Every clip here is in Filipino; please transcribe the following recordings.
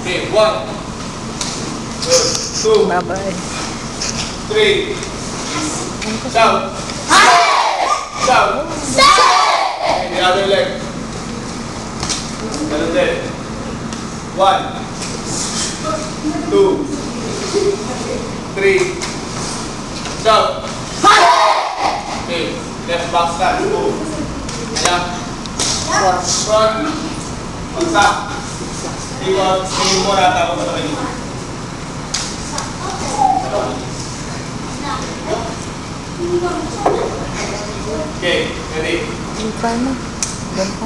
Okay, 1. Good. 2. Bye-bye. 3. Shout. Shout. Okay, the other leg. Ganun din. 1. 2. 3. Shout. Okay, left back stand. 2. Ayan. Front. Pagsak. Iwan. Tingin mo na tapos sa kayo. Okay, ready? Paano? Ganito.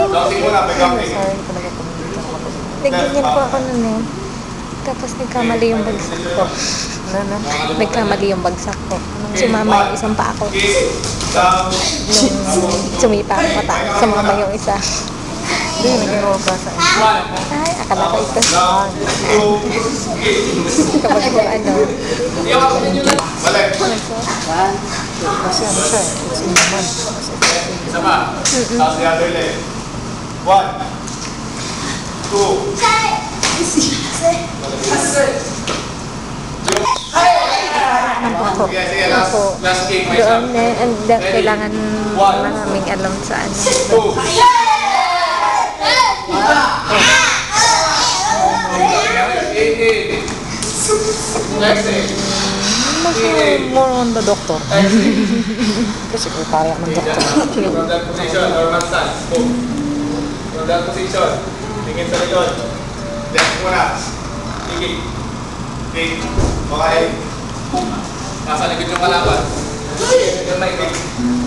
Counting mo na, may counting. Sorry talaga pumilita ako. Nagganyan po ako nun eh. Tapos nagkamali yung bagsak ko. Ano? Nagkamali yung bagsak ko. Nung sumama yung isang pa ako. Nung sumipa ako mataas, sumama yung isa. Hindi, nag-iwa pa sa ay, akala ko ito. Kapag ko ano. Balik. Kasi ano siya, it's in the month. Isa pa. Tapos the other leg. 1. 2. Ako. Sige, sige. Last kick. May Doon isa. kailangan maraming alam sa ano. 2. Next day. More on the doctor. Kasi sekretarya ng doktor. From that position, normal stance. Boom. From that position, tingin sa likod. Left muna. Tingin. Tingin. Okay. Nasa likod yung kalaban. Yung may tingin.